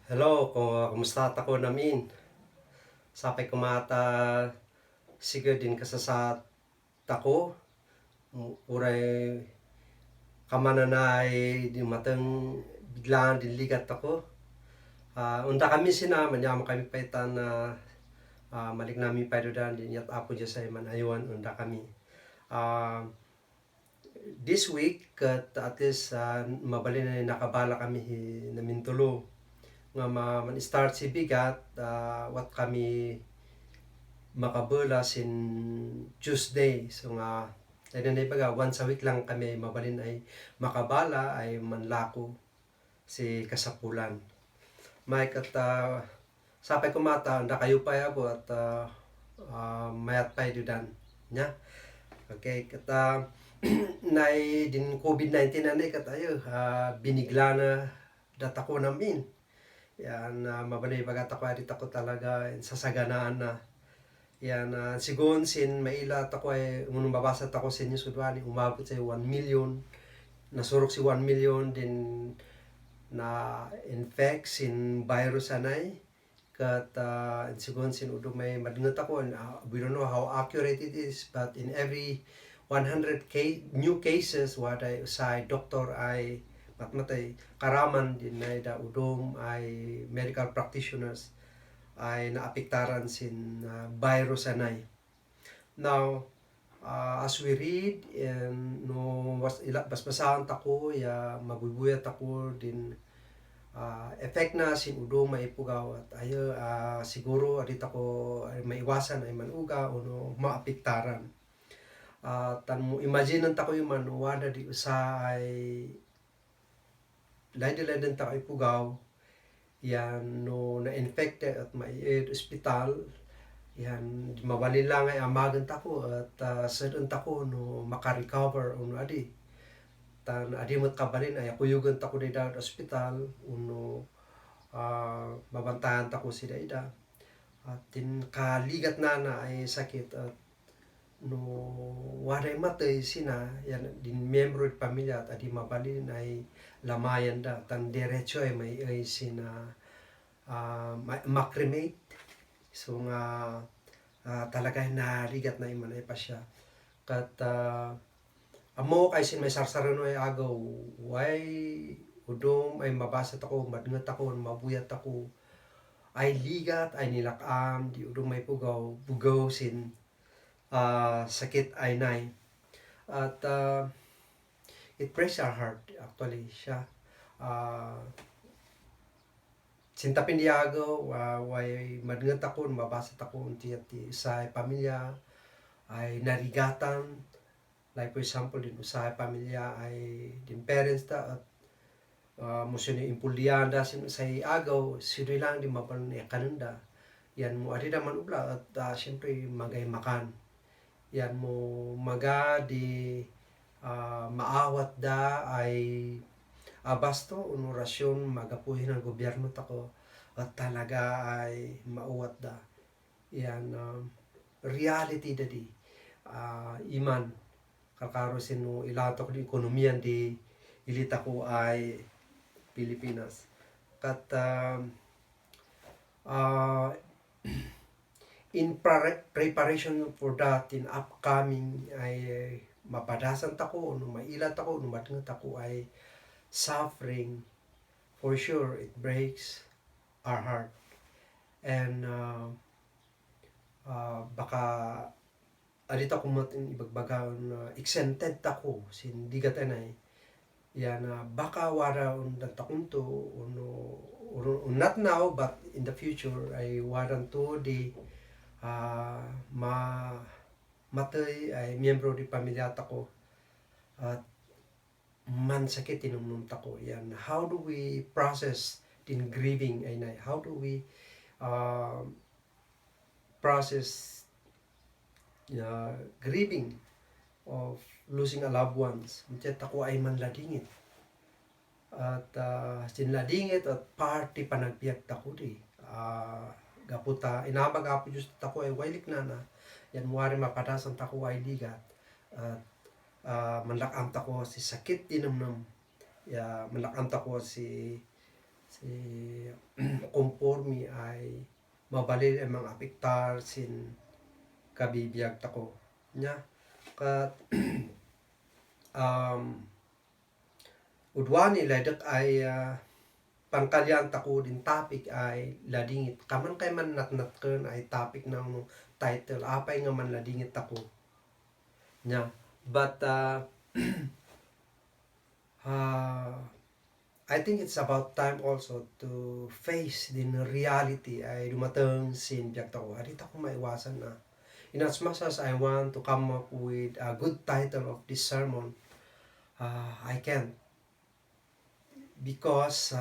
Hello, kumusta ako namin? Sampai kumata sige din kasasat ako. Uray kamananay di matang biglaan din ligat ako. Unda kami sinama niya kami paitan na malik namin paidodan din yat apo dyan sa manayuan unda kami. This week at least mabali na nakabala kami namin tulo nga man-start si bigat wat kami makabula sin Tuesday. So nga, ayun na ibaga, once a week lang kami mabalin ay makabala ay manlako si kasapulan. May kata, sapay kumata, anda kayo pa yabo at mayat pa idudan. Nya? Okay, kata, nay din COVID-19 na ni katayo, binigla na data ko namin. Yan, mabalay bagat ako, adit ako talaga sasaganaan na. Yan, sigon sin maila ako ay unang babasa ako sa inyo sudwani umabot sa 1 million. Nasurok si 1 million din na infect sin virus anay. Kat sigon sin udo may madngot ako, we don't know how accurate it is, but in every 100 new cases what I say doctor ay matmatay karaman din na da udom ay medical practitioners ay naapektaran sin virus anay. Now, as we read and no basbasahan tako ya mabubuyat ako din effect na sin udo maipugaw at ayo siguro adit ako ay maiwasan ay manuga o no maapektaran. Tan mo imagine ang tako yung manuwada di usa ay lain-lain tako ipugaw yan no na-infected at may ospital yan mawali lang ay amagan tako at sadun tako no makarecover no adi tan adi mat kabalin ay kuyugan tako di daw ospital no mabantayan tako si daida at tin kaligat na ay sakit at no waray matay sina yan din membro di pamilya at adi mabalin ay lamayan da tan diretso ay may ay sina makremate. So nga talaga narigat na imanay pa siya. Kat amo kay sin may sarsarano ay agaw way udom ay mabasa ako, madngat ako, mabuyat ako ay ligat ay nilakam di udom may bugaw sin sakit ay nay. At it breaks our heart actually siya. Sinta pindiago, way madngat ako, mabasa ako unti sa pamilya ay narigatan. Like for example, din sa pamilya ay din parents ta at muso ni impulyanda sa agaw, sino lang di mapan kananda. Yan mo ari naman ubla at syempre magay makan. Yan mo maga di maawat da ay basto un orasyon magapuhin ng gobyerno tako at talaga ay mauwat da yan reality dadi iman kakarosin no ilato ko di ekonomiyan di ilita ko ay Pilipinas kat in preparation for that in upcoming ay mapadasan tako no mailat ako no matngat ako ay suffering. For sure it breaks our heart and baka alita ko matin ibagbagaan exempted tako sin digatanay yan baka wara undan takunto not now but in the future ay waran to di matay ay miyembro di pamilya tako at man sakit tinumnum tako yan how do we process in grieving ay nay how do we process grieving of losing a loved ones michet ako ay manladingit at sinladingit at party panagbiag tako di gaputa inabag apo just tako ay wailik na yan wari mapadasan tako ay ligat at manlakam tako si sakit tinumnum ya manlakam tako si conforme ay mabalil ay mga apektar sin kabibiyag tako nya kat udwani ladak ay pangkalyan tako din topic ay ladingit kaman kay man natnat ken ay topic ng title apay nga man ladingit tako nya but I think it's about time also to face din reality ay dumatang sin biyak tako. Adita ko maiwasan na. In as much as I want to come up with a good title of this sermon, I can't, because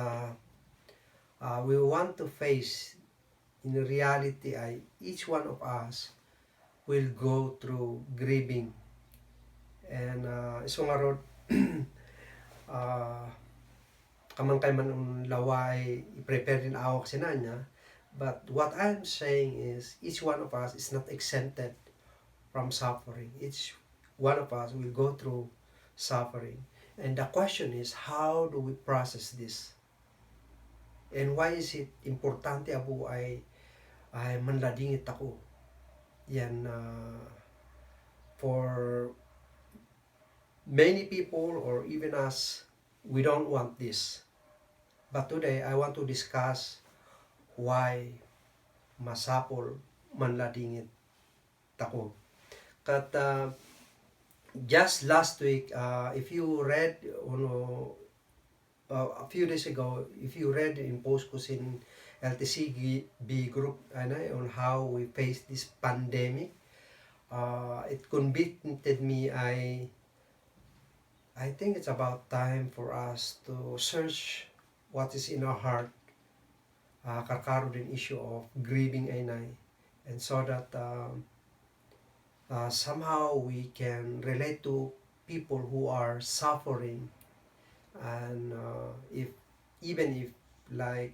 we want to face in reality ay each one of us will go through grieving. And iso nga rod, kamang kay man laway i-prepare din awak sinanya. But what I'm saying is each one of us is not exempted from suffering. Each one of us will go through suffering. And the question is, how do we process this? And why is it importante abu ay manladingit ako? Yan, for many people or even us, we don't want this. But today, I want to discuss why masapol manladingit ako. Kat just last week, if you read a few days ago, if you read in post ko sin LTCB group on how we face this pandemic, it convicted me. I think it's about time for us to search what is in our heart, karkaro din issue of grieving ay nay, and so that somehow we can relate to people who are suffering, and if like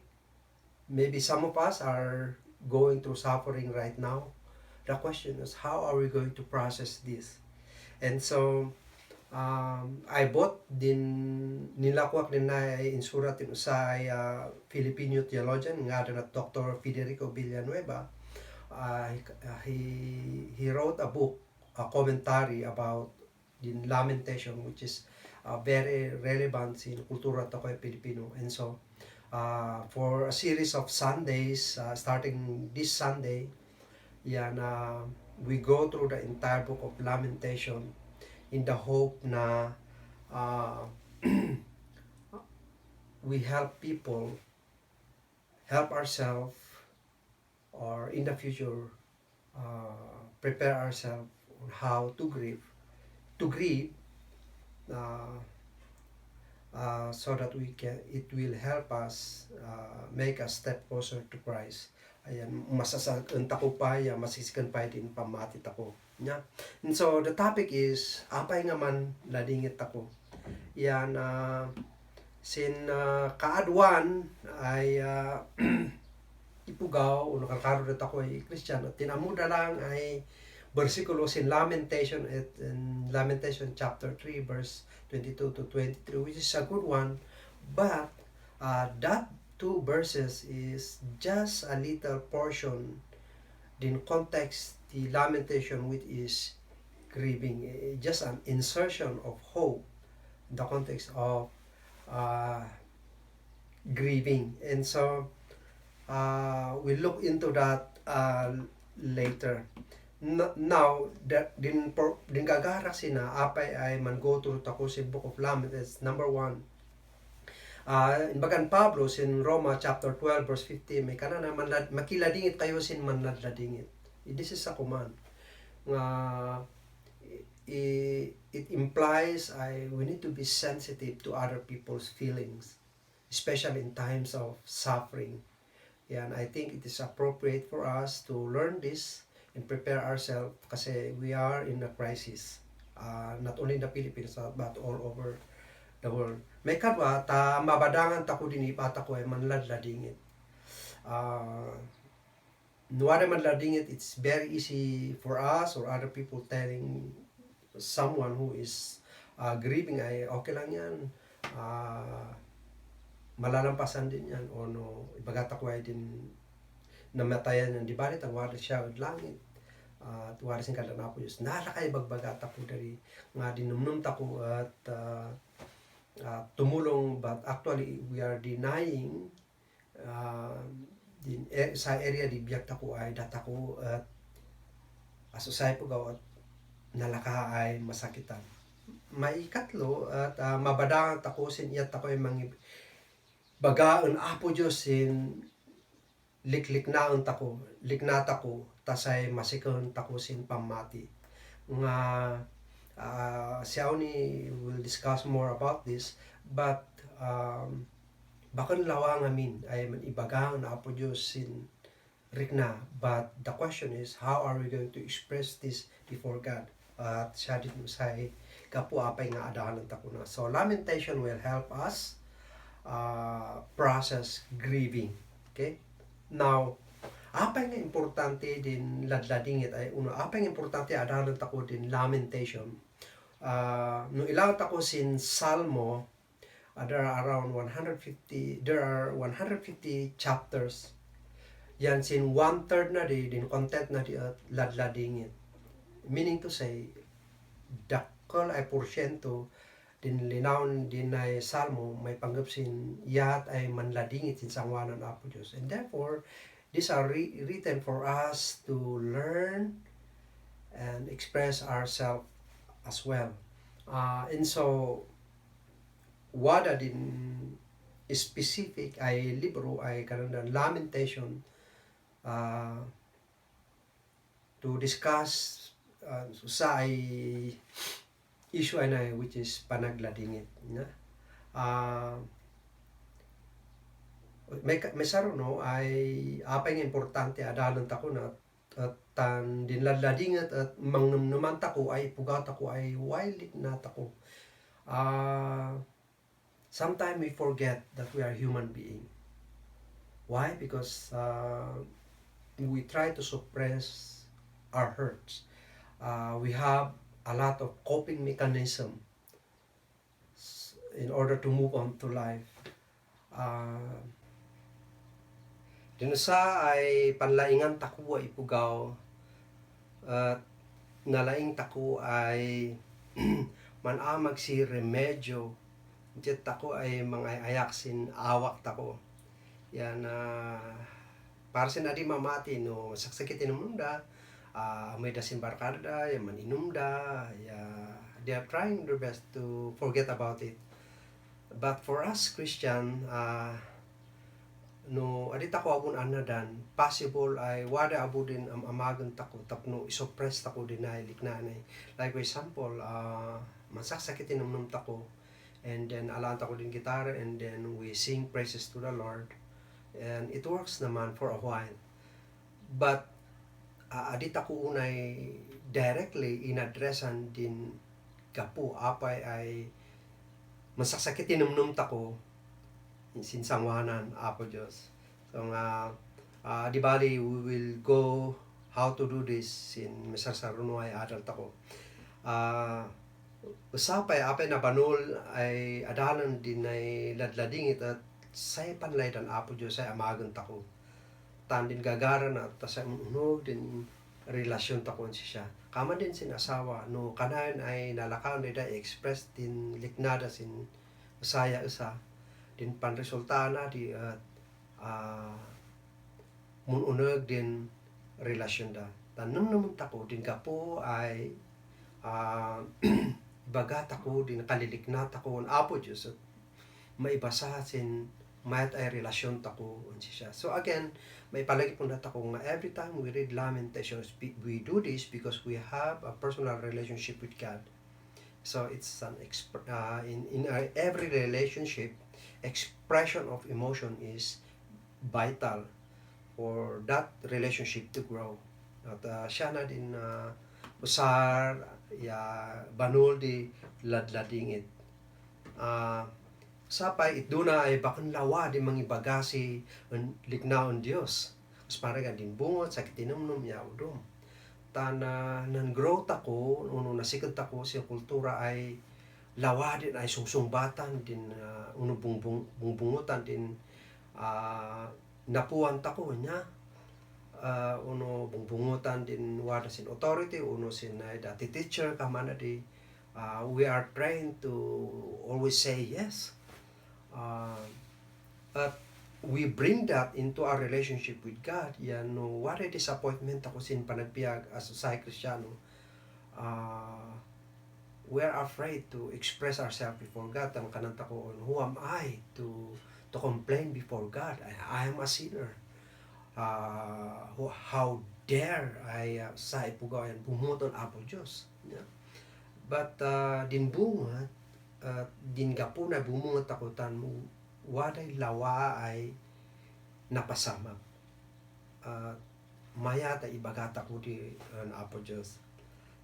maybe some of us are going through suffering right now, the question is how are we going to process this? And so I bought din nilakwak din na insurat din usay Filipino theologian nga na Dr. Federico Villanueva. He wrote a book, a commentary about the lamentation, which is very relevant in kultura takoy Pilipino. And so for a series of Sundays, starting this Sunday, yan, we go through the entire book of Lamentation in the hope na we help people, help ourselves, or in the future prepare ourselves on how to grieve so that it will help us make a step closer to Christ. Ayan, masasagan tako pa, masisikan pa din pamati tako. Yeah. And so the topic is apay nga man ladingit ako. Yan, sin kaadwan ay ipugaw o nakakaro na ako ay Christian at tinamuda lang ay versikulo sin Lamentation chapter 3 verse 22 to 23, which is a good one, but that two verses is just a little portion din context the lamentation, which is grieving, just an insertion of hope in the context of grieving. And so we look into that later. Now that din gagara sina apay ay man go through tako si Book of Lamentations. Number 1, in bagan Pablo in Roma chapter 12 verse 15, may kana na makiladingit kayo sin manladingit. This is a command. It implies we need to be sensitive to other people's feelings, especially in times of suffering. Yeah, and I think it is appropriate for us to learn this and prepare ourselves kasi we are in a crisis, not only in the Philippines but all over the world. May kadwa ta mabadangan ta ko din ipata ko ay manladladingit. Nuwari manladingit, it's very easy for us or other people telling someone who is grieving ay okay lang yan, malalampasan din yan, o no, ibagata ko ay din namatayan yan, di balit ang wari siya od langit, at wari sing kalana po Diyos nalakay bagbagata po dari nga dinumnum ta ko at tumulong, but actually we are denying sa area di biyak ta ko ay data ko at asusay po gaw at nalaka ay masakitan. May ikatlo at mabadangan ta ko sin iyat ta ko ay bagaon Apo Diyos sin likliknaon tako, liknata ko, tasay masikon tako sin pamati. Nga siya ni will discuss more about this, but bakan lawang amin ay ibagaan Apo Diyos sin rikna, but the question is how are we going to express this before God? At siya din say kapo apay nga adahanan tako na. So lamentation will help us process grieving. Okay? Now, apay nga importante din ladladingit ay uno, apay nga importante adahanan tako din lamentation. No ilang tako sin Salmo, there are 150 chapters. Yan sin 1/3 na din content na di at ladladingit. Meaning to say, dakol ay porsyento din linawon din ay Salmo may panggap sin yat ay manladingit sin sangwanan Apo Diyos. And therefore, these are written for us to learn and express ourselves as well. And so, wada din specific ay libro ay kanang Lamentation to discuss sa ay issue ay na which is panagladingit na may saro no ay apay nga importante adalan tako na at tan dinladladingat at mangnumnuman tako ay pugat ako ay wild na tako. Sometimes we forget that we are human being. Why? Because we try to suppress our hurts. We have a lot of coping mechanism in order to move on to life. Dinusa ay panlaingan tako ay pugaw at nalaing tako ay manamag si remedyo jet tako ay mga ayak sin awak tako yan para sin adi mamati no saksakit inumda may dasin barkada ya maninumda ya they are trying their best to forget about it, but for us Christian no adi tako abun anadan possible ay wada abu din amagan tako tapno isuppress tako din ay liknanay, like for example masaksakit inumnum tako and then alaan tako din gitara and then we sing praises to the Lord and it works naman for a while, but adi tako unay directly inaddressan din kapo apay ay masaksakit inumnum tako sinsangwanan Apo Diyos. So di bali we will go how to do this in mesarsaruno ay adal tako. Usapay apay na banol ay adalan din ay ladladingit at say panlaydan Apo Diyos ay amagan tako. Tan din gagaran at tasay unog din relasyon tako siya. Kama din sin asawa no kanan ay nalakaw nila express din liknada sin usaya usa din panresulta na di at mununag din relasyon da. Tanong naman tako din kapo ay bagat ako din kaliliknat ako ang Apo Diyos at maibasa sin mayat ay relasyon tako siya. So again, may palagi po na tako nga every time we read Lamentations, we do this because we have a personal relationship with God. So it's an in our every relationship, expression of emotion is vital for that relationship to grow. At siya na din usar ya banul di ladladingit. Sapay itduna ay bakan lawa di mangibagasi liknaon Dios. As para din bungot sakit inumnum ya udom. Tana nan growth ako uno nasikot ako sa kultura ay lawa din ay sungsungbatan din uno bungbungutan din napuan tako nya uno bungbungutan din wada sin authority uno sin dati teacher kamana di we are trained to always say yes, but we bring that into our relationship with God. Yan no what a disappointment ako sin panagbiag as a Kristiyano. We are afraid to express ourselves before God. Ang kananta ko, who am I to to complain before God. I am a sinner. How dare I sa ipugawan bumuton apo Diyos. Yeah. But din bungat, din gapuna bumungat takutan mo, waday lawa ay napasama. Mayata ibagata ko di apo Diyos.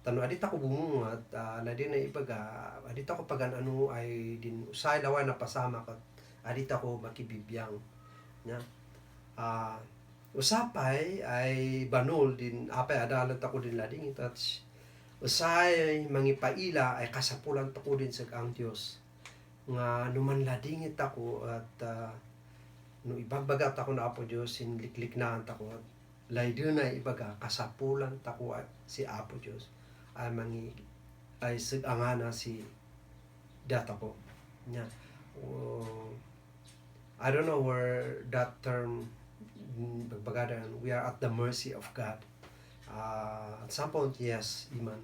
Tano adit ako bumungat, na din na ibaga, adit ako pagan ano ay din usay lawa napasama kat adit ako makibibiyang. Yeah. Usapay ay banol din apay adalat ako din lading at usay mangipaila ay kasapulan ako din sa ang Dios nga numan ladingit ako at no ibagbagat ako na apo Dios sin liklik na ako at laydo na ibaga kasapulan tako si apo Dios ay mangi ay sagangana si data ko nya. I don't know where that term bagbagadan, we are at the mercy of God. At some point, yes, Iman.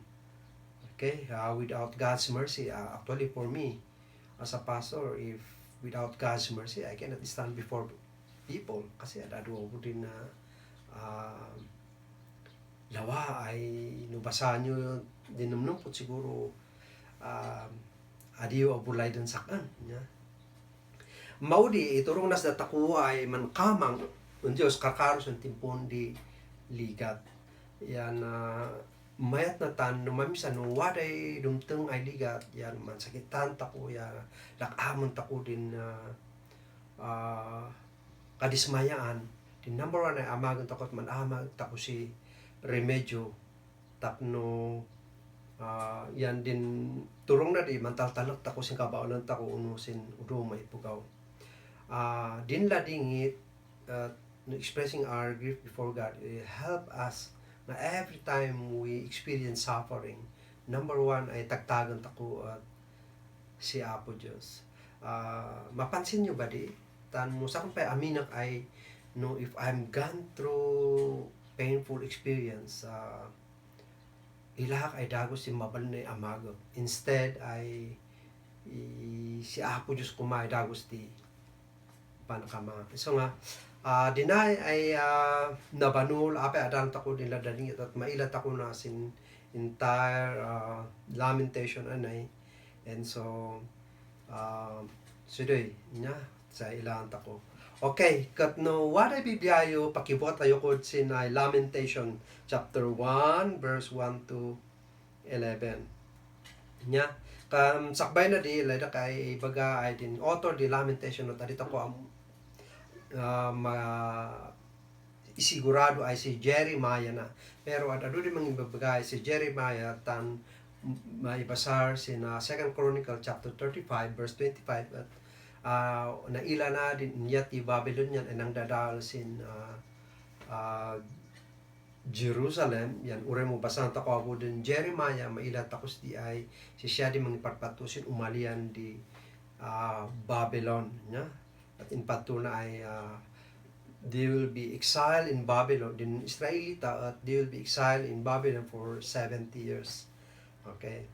Okay, without God's mercy, actually for me, as a pastor, if without God's mercy, I cannot stand before people. Kasi adado ko din na lawa ay nubasahan nyo dinumnumpot siguro adiyo abulay dun sakan. Yeah. Maudi, iturong nas dataku ay mankamang ang Diyos kakaros ang timpon di ligat. Yan mayat na tan numamisan nung waday dumteng ay ligat yan man sakitan tako ya lakamon tako din kadismayaan. Din number 1 ay amagon takot man amag tako si remedyo tapno yan din turong na di mantaltalak tako sin kabaonan tako unusin uduma ipugaw. Din ladingit expressing our grief before God help us na every time we experience suffering, number 1 ay tagtagan tako at si Apo Diyos. Mapansin nyo ba di? Tan mo sa kumpay aminak ay no, if I'm gone through painful experience, ilahak ay dagos si mabal na amagot. Instead ay si Apo Diyos kumay dagos di panakama. So nga, dinay ay nabanul apay adan tako nila dalingit at mailat ako na sin entire lamentation anay. And so sudoy nya sa ilan tako. Okay, kat no waday bibiyayo pakibot ayo kod sin Lamentation chapter 1 verse 1 to 11. Nya sakbay na di lada kay baga ay din author di Lamentation no tadito ko isigurado ay si Jeremiah na. Pero at ado din mga ibabagay si Jeremiah tan maibasar sin 2 Chronicle chapter 35 verse 25 at naila na din niyat i Babylon yan ay nang dadal sin Jerusalem yan ure mo basan ta ko din Jeremiah maila takos di ay si siya di mangipatpatusin umalian di Babylon nya. At in patuna ay they will be exiled in Babylon din Israelita at they will be exiled in Babylon for 70 years. Okay.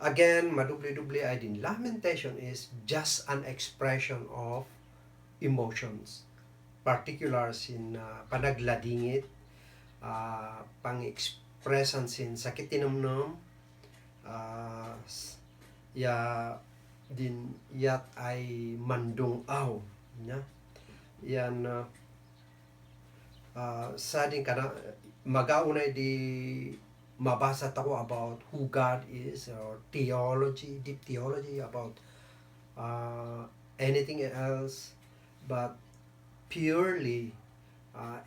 Again, madubli-dubli ay din lamentation is just an expression of emotions, particular sin panagladingit, pang-expressan sin sakit tinamnam, din yat ay mandung aw nya yan sa din kana magaunay di mabasa tako about who God is or theology, deep theology about anything else but purely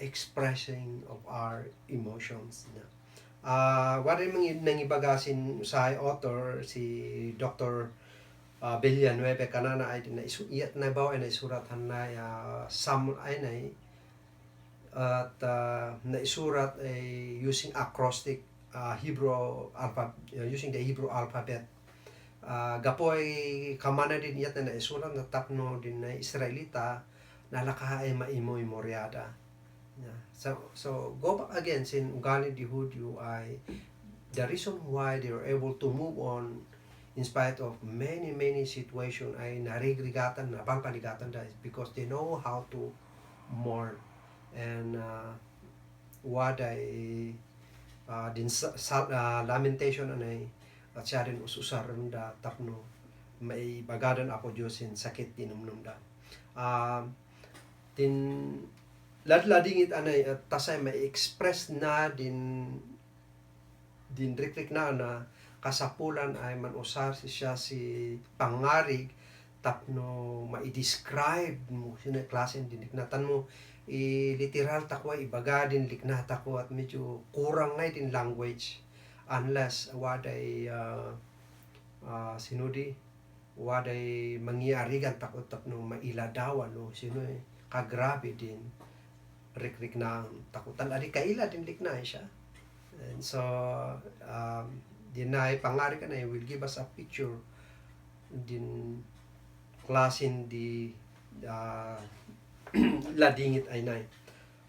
expressing of our emotions nya. What rin nangibagasin sa author si Dr. Villanueva kanana ay na iyat na baw ay naisurat na some ay na at naisurat ay using acrostic Hebrew alphabet using the Hebrew alphabet. Gapoy kamana din iyat na naisurat na tapno din na Israelita na laka ay maimoy moryada. Yeah. So go back again sin ugali di Hudyo ay the reason why they were able to move on in spite of many situation ay narigligatan, napangkaligatan dahil because they know how to mourn. And what I din lamentation anay at siya rin ususaran da tapno may bagadan ako Diyosin sakit tinumnum da. Din ladladingit anay at tasay may express na din rikrik na kasapulan ay manusar siya si pangarig tapno ma-describe mo sino klase din liknatan mo literal takwa ibaga din liknata ko at medyo kurang ngay din language unless waday sinudi waday mangyarigan takot tapno mailadawan no sino kagrabe din rikrik na takutan adi kaila din likna siya. And so dinay pangari ka na will give us a picture din klasin di ladingit ay nay.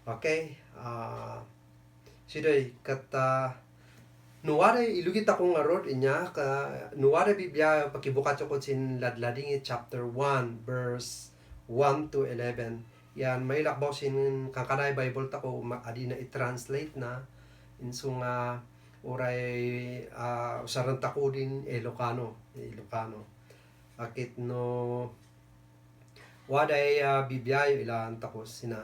Okay? Siday kata nuware ilugit akong arod inya ka nuware Biblia pakibukat ko sin ladladingit chapter 1 verse 1 to 11. Yan may lakbaw sin kakanay Bible tako adi na i-translate na inso nga oray usaran tako din Ilocano. Akit no waday bibiyayo ilan tako sina.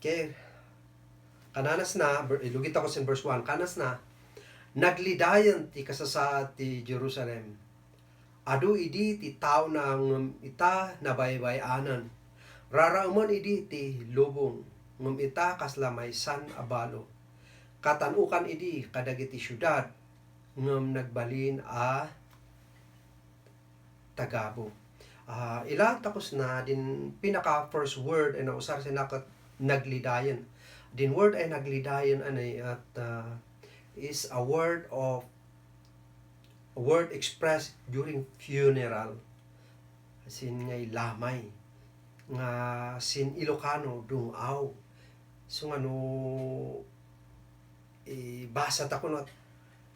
Okay. Kananas na, ilugit ako sin verse 1, kanas na, naglidayan ti kasasaad ti Jerusalem. Adu idi ti tao na ngum ita nabaybayanan. Rarauman idi ti lubong, ngum ita kaslamay san abalo. Katanukan idi kadagiti syudad, ngum nagbalin tagabo. Ilang tapos na din pinaka first word ay nausar sinakat naglidayan. Din word ay naglidayan anay at is a word expressed during funeral. Sin ngay lamay nga sin Ilocano dungaw. So ano basa ta ko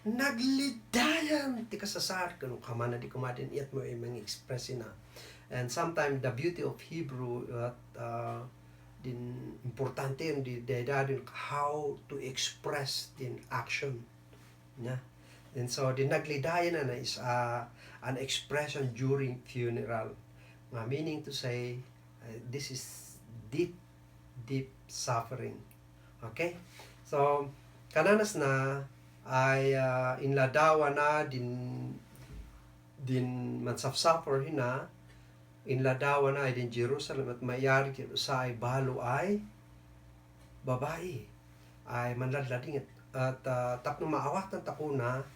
naglidayan ti kasasar kanu kamana di kumadin iyat mo ay mga express na. And sometimes the beauty of Hebrew at din importante yung din how to express din action na. And so din naglidayan na is an expression during funeral. Meaning to say this is deep suffering. Okay? So kananas na ay inladawa na din mansafsaffer hina inladawa na ay din Jerusalem at mayari sa ay balo ay babae ay manladlading at tapno maawatan tako na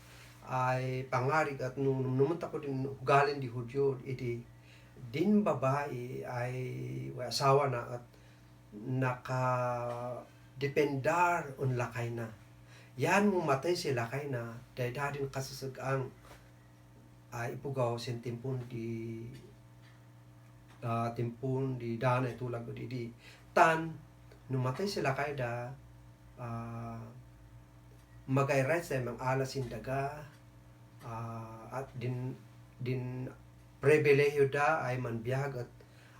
ay pangarig at numunta ko din hugalin di Hudyo iti din babae ay asawa na at nakadependar on lakay na. Yan mo matay si lakay na dahil dadin kasasagang ipugaw sin timpun di danay tulag ko di tan numatay sila kay da magay-right sa mga alasin daga at din pribilehiyo da ay manbiyag at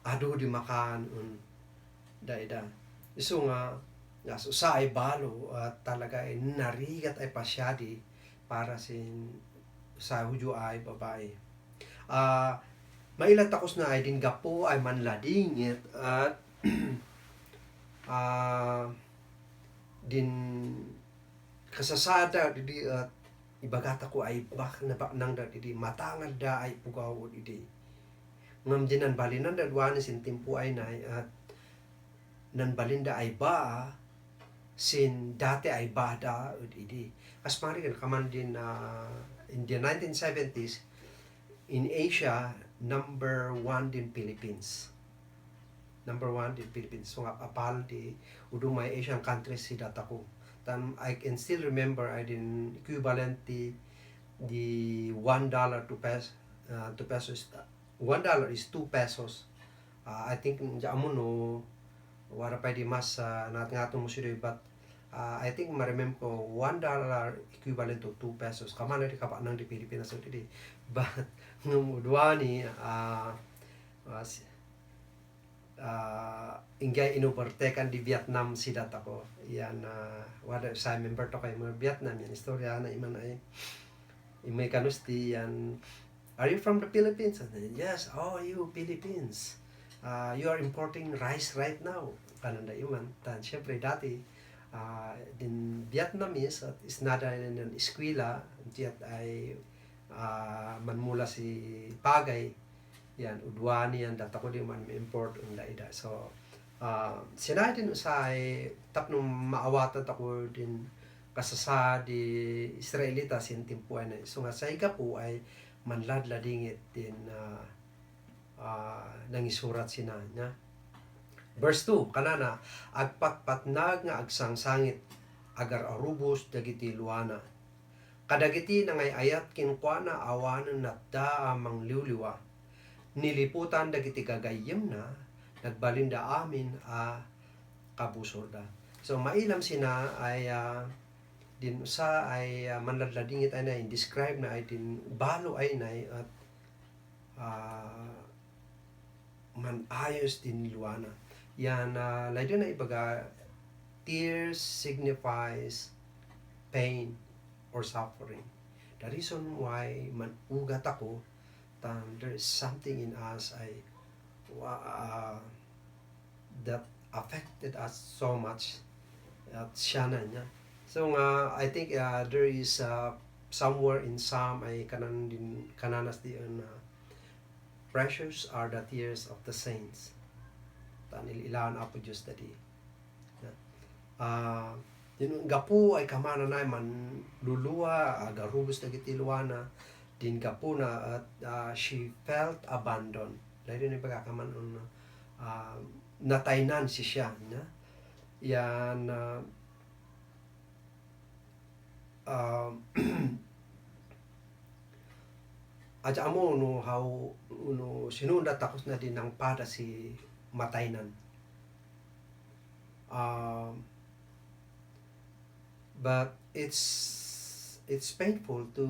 adu di makaan daida iso nga sa ay balo at talaga ay narigat ay pasyadi para sa Hudyo ay babae. Mailan takos na ay din gapo ay manladingit at din kasasada didi at ibagata ko ay bak na nang da didi matangad da ay pugaw didi ngam dinan balinan da duwanes sin timpo ay na at nan balinda ay ba sin dati ay bada didi kasmari kan kaman din in the 1970s in Asia number 1 din Philippines. So apal di udumay Asian countries si data ko. I can still remember I din equivalent the $1 to pesos. $1 is 2 pesos. I think jamo no wala pa di mas nat nga mo siya but I think maremem ko $1 equivalent to 2 pesos. Kamana di kapa nang di Pilipinas so di. But ngumudwani ingay inuportekan di Vietnam sidat ako. Yan wala sa member to kay mga Vietnam yan istorya na iman ay imay kanusti yan. Are you from the Philippines? And then, yes. Oh, you Philippines. You are importing rice right now. Kananda iman. Tan syempre dati din Vietnamese at isnada ng eskwela diat ay manmula si Pagay yan udwani yan data ko di man import unda ida so sinay din usay tapno maawatan ako din kasasa di Israelita sin timpuan na so nga sa po ay manladladingit din nangisurat sina nya verse 2 kanana agpatpatnag nga agsangsangit agar arubos dagiti luana kadagiti nangay ayat kinkwana awanen natda amang liwliwa niliputan dagiti gagayem na nagbalinda amin kabusorda so mailam sina ay din sa ay manladladingit ay na describe na ay din balo ay na at manayos din luana yan layo na ibaga tears signifies pain or suffering. The reason why manugat ako there is something in us that affected us so much at siya na niya. So I think there is somewhere in Psalm ay kananas diyan precious are the tears of the saints. Tanililaan apo Diyos tadi. Yun gapu ay kamana na man luluwa agarubos dagiti luana din gapu na at she felt abandoned. Lain ni pagkakaman nataynan si siya na yan aja amo no how no sinunda takos na din ng pada si mataynan but it's painful to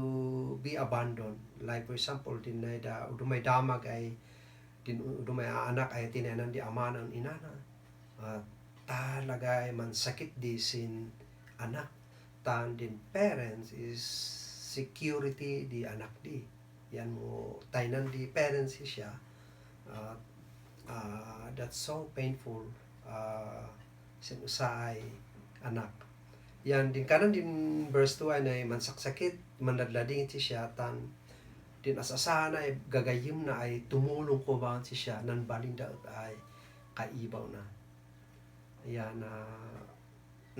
be abandoned like for example din na udumay damag ay din udumay anak ay tinanan di ama ng inana talaga ay man sakit di sin anak tan din parents is security di anak di yan mo taynan di parents siya that's so painful sinusay anak yan din kanan din verse 2 ay mansaksakit manladlading si siya tan din asasahan ay gagayim na ay tumulong ko ba si siya nan baling daot ay kaibaw na yan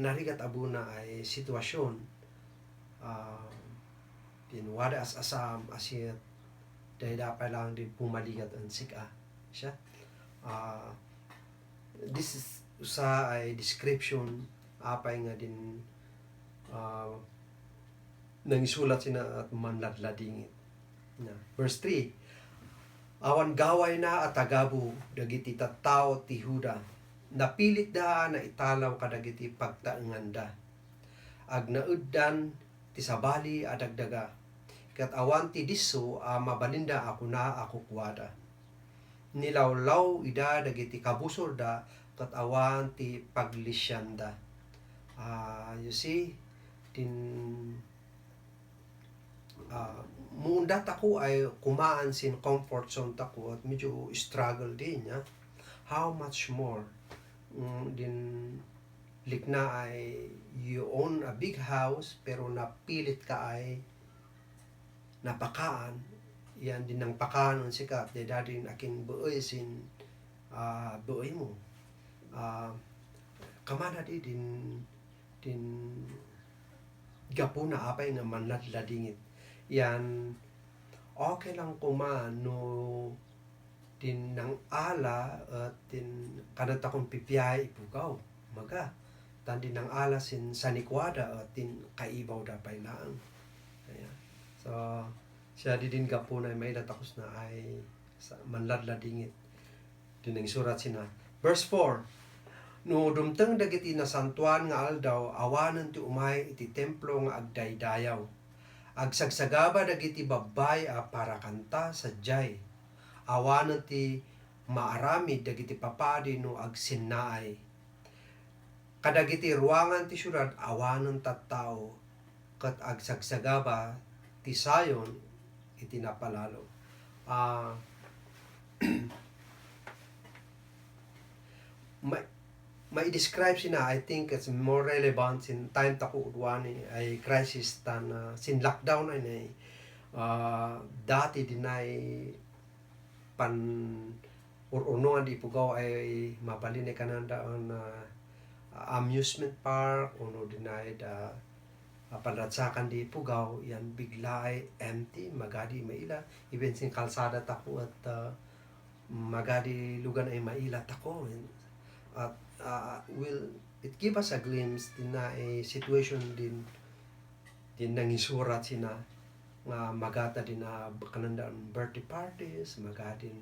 narigat abo na ay sitwasyon din wada as asam asyat dahil dapat lang din pumaligat ang sika siya this is usa ay description apay nga din nangisulat sina at manladladingit na verse 3 awan gaway na at agabu dagiti tattao ti Huda napilit da na italaw kadagiti pagtaenganda agnauddan ti sabali adagdaga ket awan ti disso mabalinda ako na ako kuwada nilawlaw ida dagiti kabusor da ket awan ti paglisyanda you see din mundat ako ay kumaan sin comfort zone tako at medyo struggle din ya how much more din likna ay you own a big house pero napilit ka ay napakaan yan din ng pakanon sikat de dadin aking buoy sin buoy mo kamana din gapo na apay nga manladladingit yan okay lang kumano din ng ala at din kanata kong pipiyay ipugaw maga tan din ng ala sin sanikwada at din kaibaw dapay lang so siya din gapo na may datakos na ay manladladingit din ang surat sina verse 4 No dumteng dagiti nasantuan nga aldaw, awanen ti umay iti templo nga agdaydayaw. Agsagsagaba dagiti babbay a para kanta sadyay. Awanen ti maaramid dagiti papadi no agsinnaay. Kadagiti ruangan ti syudad awanen tattao ket agsagsagaba ti sayon iti napalalo. May describe sina, I think it's more relevant sin time tako udwani ay crisis tan sin lockdown ay dati dinay pan urunungan di pugaw ay mabalin ay kananda on amusement park uno dinay da panratsakan di pugaw yan bigla ay empty magadi maila even sin kalsada tako at magadi lugan ay maila tako at will it give us a glimpse din na a situation din nangisurat sina nga magata din na kanandaan birthday parties magadin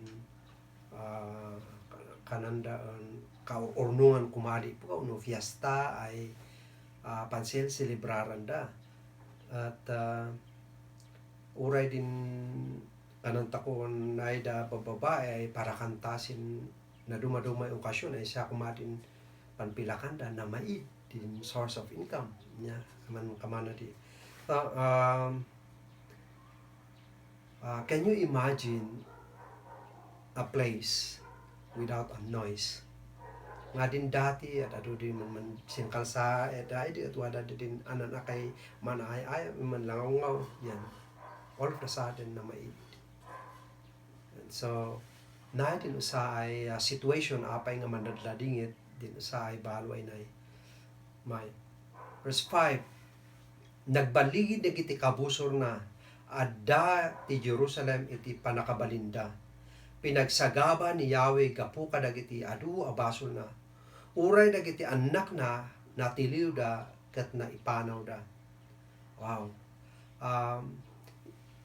kanandaan kaurnungan kumadi po no fiesta ay pansil celebraran da at uray din kananta ko na da bababae ay para kantasin na dumadumay okasyon ay siya kumadin panpilakan da na maid din source of income niya kamana di. Can you imagine a place without a noise? Nga din dati at ado din man singkal sa ay di at wada din anan akay man ay man langaw yan all of a sudden na maid. And so na din usay situation apay nga mandadladingit din usay balway nay may. Verse 5, nagbaligid dagiti kabusor na adda ti Jerusalem iti panakabalinda. Pinagsagaba ni Yahweh gapu kadagiti adu abasol na. Uray dagiti anak na natiliw da ket naipanaw da. Wow.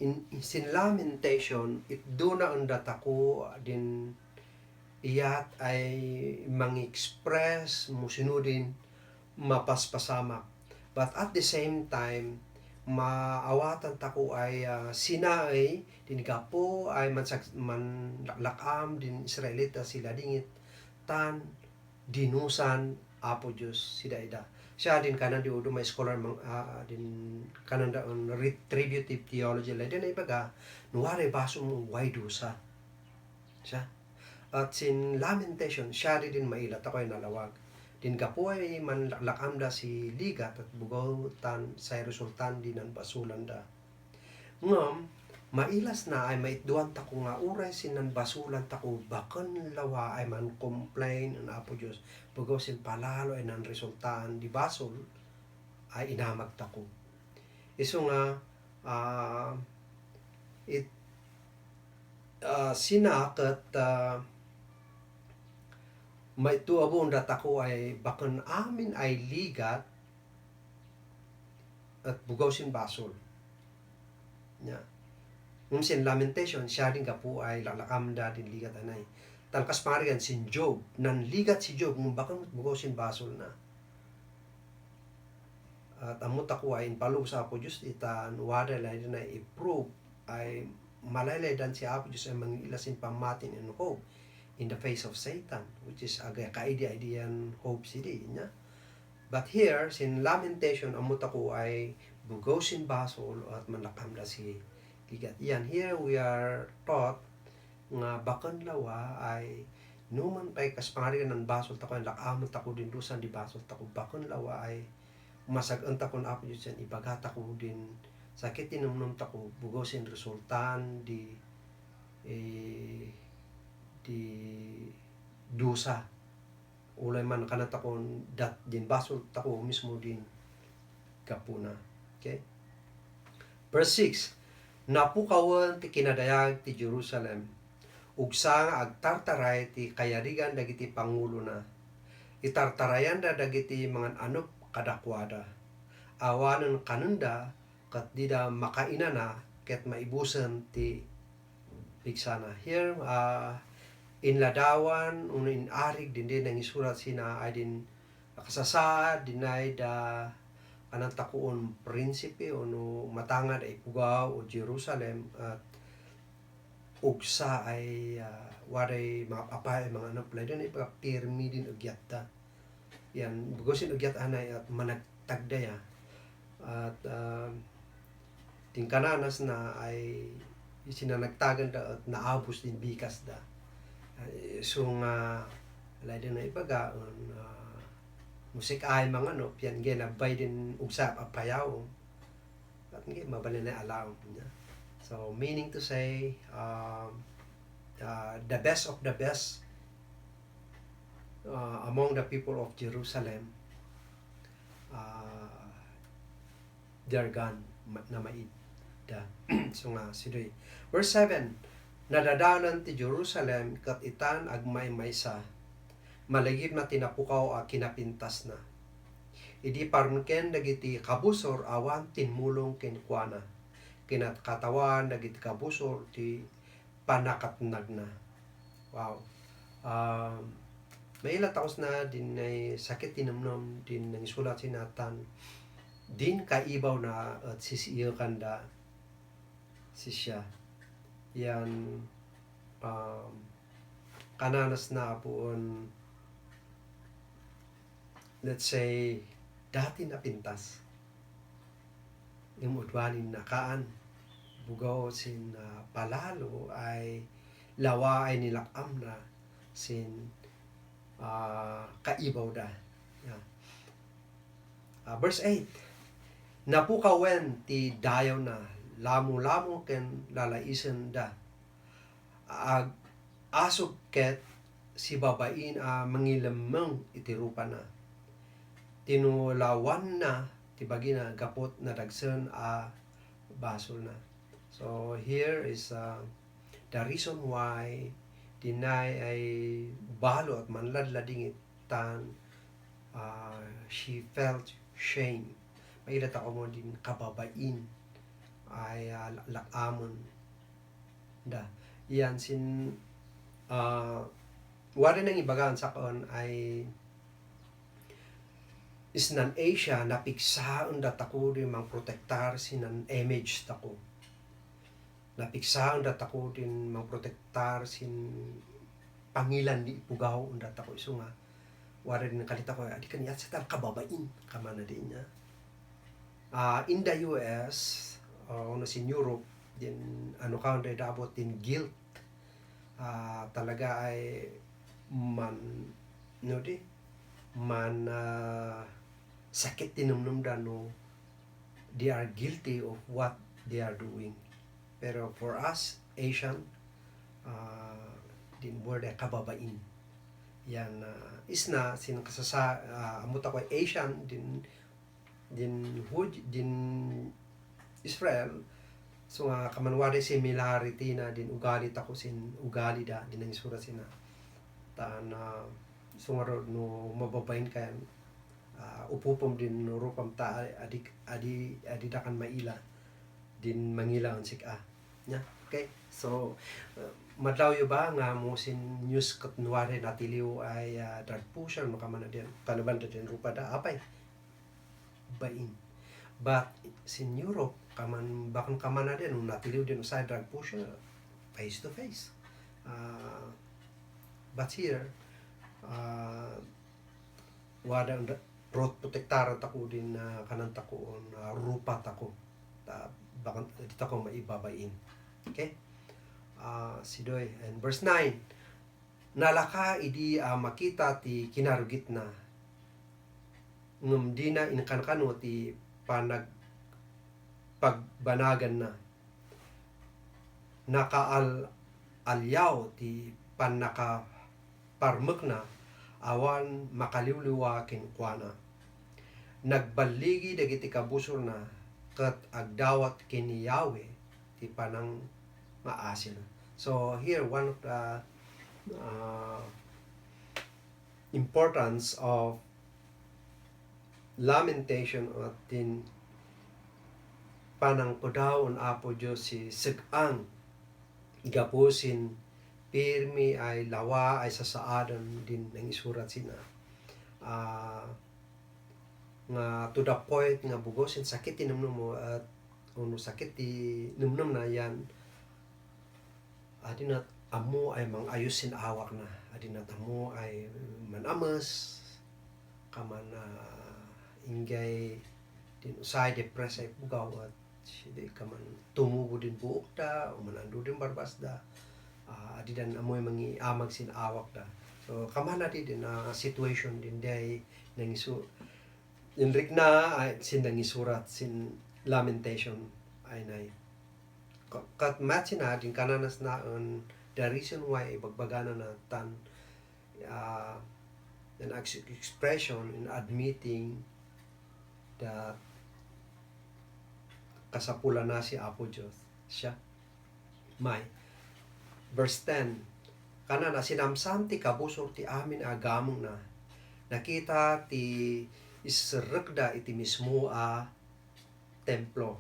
In lamentation, it do na undat ako din iyat ay mang-express musinudin mapaspasamak. But at the same time, maawatan tako ay sina ay dinigapo ay manlakam din Israelita sila dingit tan dinusan apo Diyos sida ida. Siya din kanan di udo may scholar din kanan da on retributive theology la din ay baga nuwari baso mo why dusa siya at sin lamentation siya din mailat ako ay nalawag din kapoy man lakam da si ligat at bugaw tan sa resultan din ang basulan da ngam mailas na ay maitduan tako nga uray sinan basulan tako bakon lawa ay man complain ang apo Diyos bugaw sin palalo ay nan resultaan di basol ay inamag tako iso nga sinakat maituabon dat ako ay bakon amin ay ligat at bugaw sin basol nya sin lamentation siya din kapo ay lalakam da din ligat anay talkas parigan sin Job nan ligat si Job ng bakon bugaw sin basol na at amot ako ay inpalo sa Apo Diyos itan wada lay na i-prove ay malaylay dan si Apo Diyos ay mangilasin pamatin in hope in the face of Satan which is aga kaidea-idean hope sidi nya but here sin lamentation amot ako ay bugaw sin basol at manlakam da si ligat yan here we are taught nga bakon lawa ay numan pay kasparigan ng basol tako lakamot tako din dusan di basol tako bakon lawa ay masag-an tako na Apo Diyos yan ibagata ko din sakit tinumnum tako bugaw sin resultan di dusa ulay man kanat ako dat din basol tako mismo din kapuna. Okay, verse 6, napukawan ti kinadayag ti Jerusalem ugsa nga agtartaray ti kayarigan dagiti pangulo na itartarayan da dagiti mga anop kadakwada awanen kanunda kat dida makainana ket maibusen ti pigsana. Here inladawan uno inarig din nang isurat sina ay din kasasaad dinay da anang takuon prinsipe uno matangad ay Pugaw o Jerusalem at ugsa ay waray mga apay mga napalay din ay pagpirmi din ugyat da yan bugosin ugyat anay at managtagdaya at tingkananas na ay sinanagtagan da at naabos din bikas da so nga alay din na ibaga musik ay mga no pian ginabay din usap apayaw at nga mabalin na alaw niya so meaning to say the best of the best among the people of Jerusalem they're gone na maid da so nga sidoy verse 7 nadadanan ti Jerusalem kat itan agmay maysa malagip na tinapukaw a kinapintas na idi parunken dagiti kabusor awan tinmulong kenkwana kinat katawan dagiti kabusor ti panakatnag na wow may ilatawos na din ay sakit tinamnom din nang isulat si Nathan din kaibaw na at sisiyo kanda siya yan kananas na puon let's say dati na pintas yung udwanin nakaan bugaw sin palalo ay lawa ay nilakam na sin kaibaw da yeah. Verse 8 napukawen ti dayaw na lamo-lamo ken lalaisen da ag asog ket si babain mangilemeng iti rupa na tinulawan na ti bagina gapot na dagsen basol na so here is the reason why dinay ay balo at manladlading itan she felt shame mailat ako mo din kababain ay lakamon da yan sin wari nang ibagaan sa kon ay isnan Asia napiksaon da tako din mang protektar sinan image tako napiksaon da tako din mang protektar sin pangilan di Pugaw da tako iso nga wari din kalita ko adi kaniyat sa tal kababain kamana din niya in the US ono sin Europe din ano kaunti dabot din guilt talaga ay man no di man sakit tinumnumdan no they are guilty of what they are doing pero for us Asian din word kababain yan isna sin kasasa amot ako Asian din Hud din Israel so nga kamanwari similarity na din ugali tako sin ugali da din ang isura sina taan so nga no mababain kayan upupom din no rupam ta adi dakan maila din mangilangan sika nya okay so madlaw yo ba nga mo sin news katnuwari natiliw ay drug pusher makamana din panaban din rupa da apay bain but sin Europe bakang kamana din natiliw din sa drug pusher face to face but here wada protektaran tako din kanan tako rupa tako bakang dito ko maibabain okay sidoy and verse 9 nalaka idi makita ti kinarugit na ngum di na inkankano ti pagbanagan na alyaw ti parmek na awan makaliwliwa kenkwana nagbaligi dagiti kabusor na ket agdawat kini Yahweh ti panang maasin so here one of the importance of lamentation at tin panang pudaon apo Diyos si segang gapusin pirmi ay lawa ay sasaadan din ng isurat sina. Nga to the point nga bugosin sakit tinumnum mo at uno sakit ti numnum na yan adi na amo ay mang-ayos awak na adi na amo ay manamas kaman ingay din usay depress ay bugaw at sidi kaman tumubo din buok da o manando din barbas da adi dan amoy mangi amag awak da so kaman na din situation din day nang isu Inrik na ay sin isurat sin lamentation ay nay kat match na din kananas na on the reason why bagbagana na tan an expression in admitting that kasapulan na si Apo Diyos siya may verse 10 kanana sinamsam ti kabusor ti amin agamong na nakita ti isrekda iti mismo templo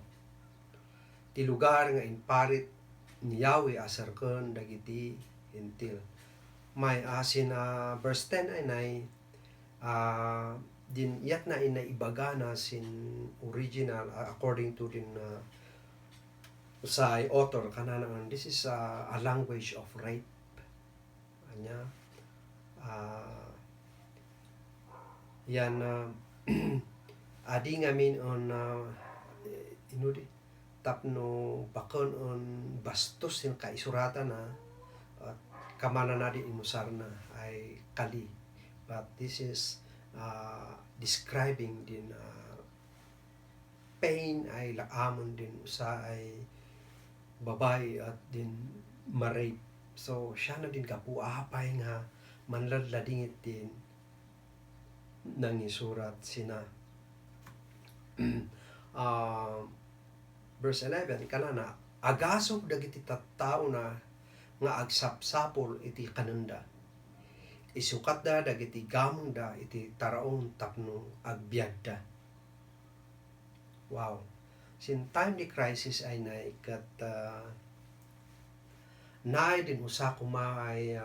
ti lugar nga inparit ni Yahweh asarken dagiti hintil may asin verse 10 ay nay din yat na inaibaga na sin original according to din sa author kanana this is a language of rape anya yan adi ngamin on inudi tapno bakon on bastos yung kaisuratan na at kamana na di inusar na ay kali but this is describing din pain ay laamon din usa ay babae at din ma-rape so siya na din kapuapay nga manladladingit din nang isurat sina verse 11 kanana agasog dagiti tattao na nga agsapsapol iti kananda isukat da dagiti gamong da iti taraon tapno agbyagda wow sin time ni crisis ay naikat naay din usa kuma ay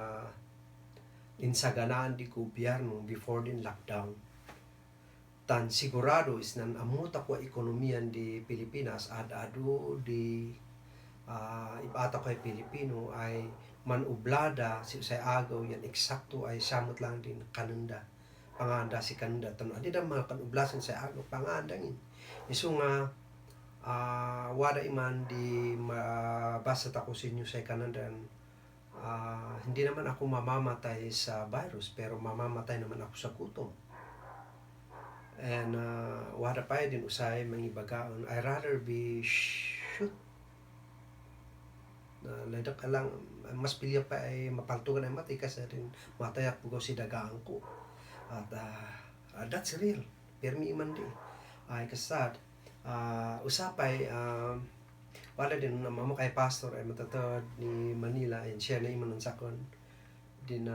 insaganaan di gobyerno before din lockdown tan sigurado is nan amuta ko ekonomiyan di Pilipinas ad-ado di ibata ko ay Pilipino ay manublada si usay agaw yan eksakto ay samot lang din kananda panganda si kananda tan adi da mga kanublasan sa agaw pangandangin isu nga wada iman di mabasa ta ko sa inyo sa kanandan hindi naman ako mamamatay sa virus pero mamamatay naman ako sa gutom and wada pa din usay mangibagaon I rather be shoot ladak ka lang mas pilya pa ay mapaltugan ay matay kasi rin matayak pugaw si dagaan ko at that's real permi iman di ay kasad usapay wala din na mamo kay pastor ay matatod ni Manila and share na iman sakon din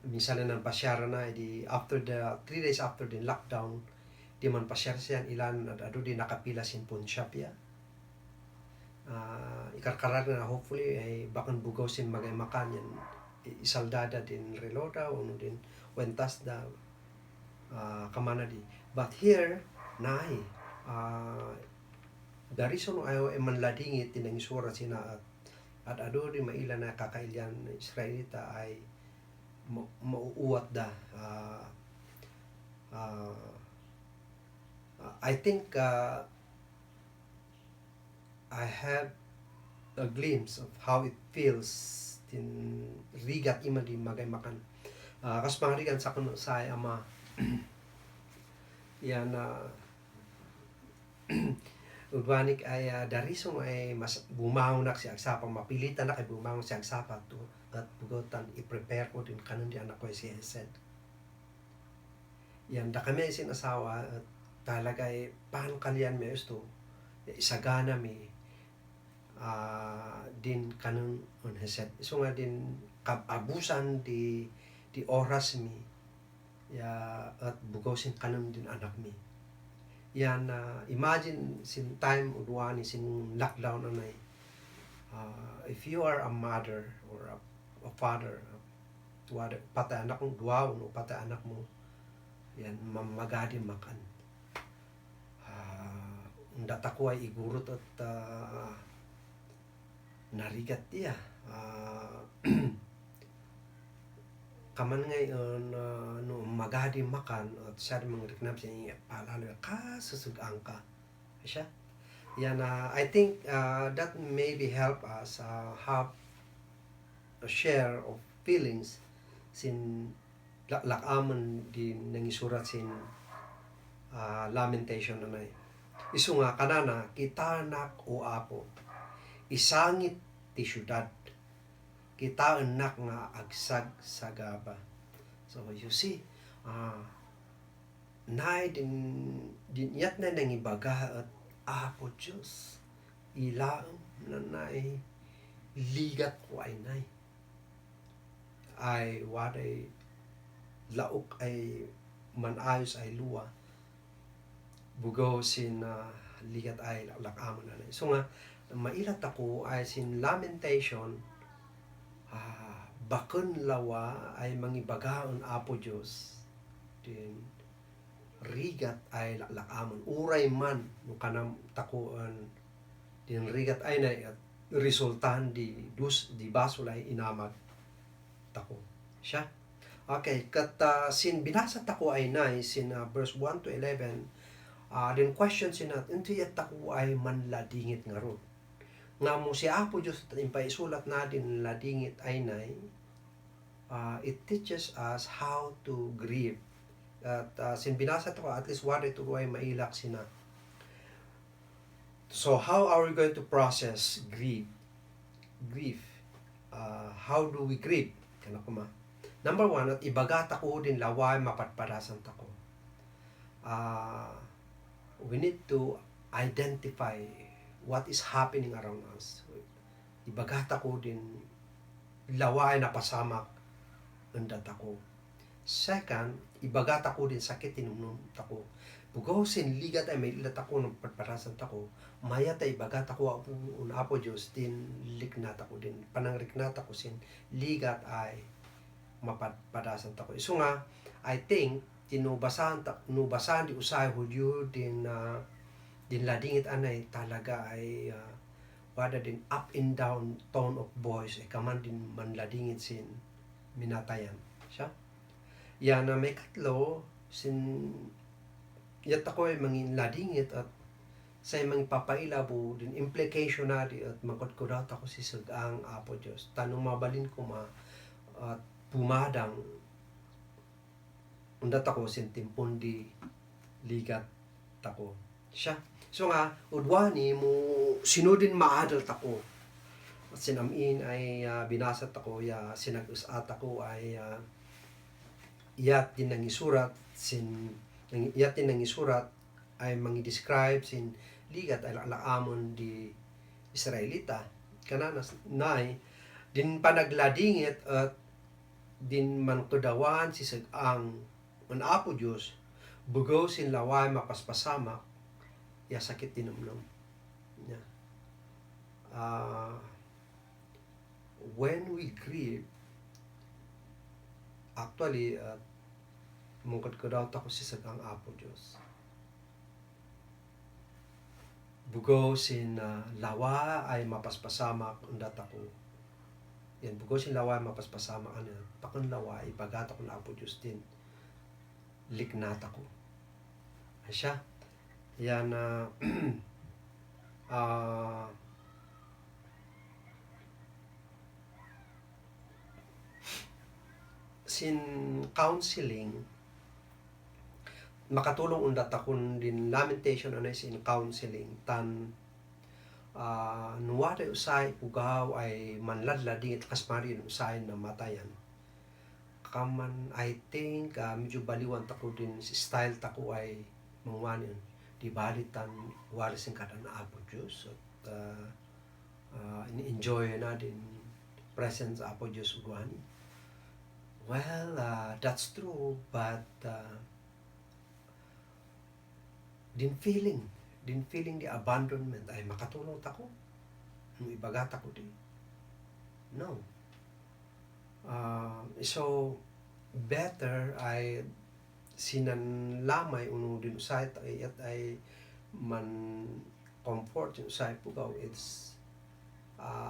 minsan na pasyara na di after the 3 days after the lockdown di man pasyar siya ilan ado din nakapila sin pawn shop ya ikarkarar na hopefully ay bakan bugaw sin magay makan yan isaldada din reloda o din wentas da kamana di but here nahi the reason ayaw manladingit tinang isura sina at ado di maila na kakailyan Israelita ay mauuwat da I think I have a glimpse of how it feels in rigat ima di magay makan kas pangarigan sa kuno sa ama yan Urbanik ay darisong ay mas bumangon na siya agsapang mapilitan na kay bumangon siya agsapat to at bugotan i-prepare ko din kanon di anak ko si Hesed yan da kami sin asawa at talaga ay paano kalian may gusto isagana mi din kanon on Hesed so nga din abusan di oras mi ya at bugaw sin kanon din anak mi yan imagine sin time udwani sin lockdown anay if you are a mother or a father, patay anak mo, duwaw, no, patay anak mo, yan, mamagadi makan. Ang data ko ay igurot at narigat niya. Kaman ngayon, no, magadi makan, at siya rin mga riknap siya, palalo, kasusugang ka. Siya. Yan, I think that maybe help us have a share of feelings sin lakaman din nangisurat sin lamentation na isu nga kanana kita nak o apo isangit ti syudad kita enak nga agsag sagaba. So you see, nay din yat na nangibaga at apo Diyos ilaam na nay ligat ko ay nay ay waday laok ay manayos ay luwa bugaw sin ligat ay lakamon na nay. So nga mailat ako ay sin lamentation, bakon lawa ay mangibagaon apo Diyos din rigat ay lakamon uray man no kanam takuan din rigat ay nay at resultahan di basulay inamag tako siya. Okay, kat sin binasa tako ay nay sin verse 1 to 11, din question sinat into yat tako ay manladingit nga ron nga mo si Apo Diyos impaisulat na din ladingit ay nay, it teaches us how to grieve. At sin binasa tako at least wari to ay mailak sina. So how are we going to process grief? How do we grieve? Kana kuma. Number 1, at ibagata ko din laway mapatpadasan tako. We need to identify what is happening around us. Ibagata ko din laway na pasamak undat ako. Second, ibagata ko din sakit tinumnum tako. Bugaw sin ligat ay may ilat ako ng patpadasan tako. Mayat ay ibagata ko apo Diyos din liknat ako din. Panangriknat ako sin ligat ay mapadasan tako. So nga, I think tinubasan di usay hudyo din ladingit anay talaga ay wada din up and down tone of voice ay kaman din manladingit sin minatayan siya. Yan na may katlo sin yat ako ay mangin ladingit at sa mga papailabo din implication na di at magkudkudat ako si sugang apo Diyos. Tanong mabalin ko at pumadang undat ako sin timpon di ligat tako siya. So nga udwani mo sinudin maadal tako at sinamin ay binasat ako sinag-usat ako ay iyat din nangisurat ay mangi-describe sin ligat ay laamon di Israelita kananas nay din panagladingit at din mantudawan si sagang ang apo Diyos bugaw sin laway mapaspasama ya sakit tinumnum niya. When we grieve actually mungkod ko daw tako si sagang apo Diyos bugaw sin lawa ay mapaspasama undat ako yan bugaw sin lawa ay mapaspasama pakon lawa ipagata ko na apo Diyos din liknat ako siya. Yan sin counseling makatulong undat akon din lamentation anay sin counseling tan nuwari usay pugaw ay manladladingit kasmarin usay na matayan kaman I think medyo baliwan tako din si style tako ay mangwanin di balitan wari sin kada na apo Diyos at enjoy na din presence apo Diyos ugwani. Well, that's true but din feeling the abandonment ay makatulong tako nung ibagat ako din no So better ay sinan lamay uno din usay ay at ay man comfort yung usay pugaw. It's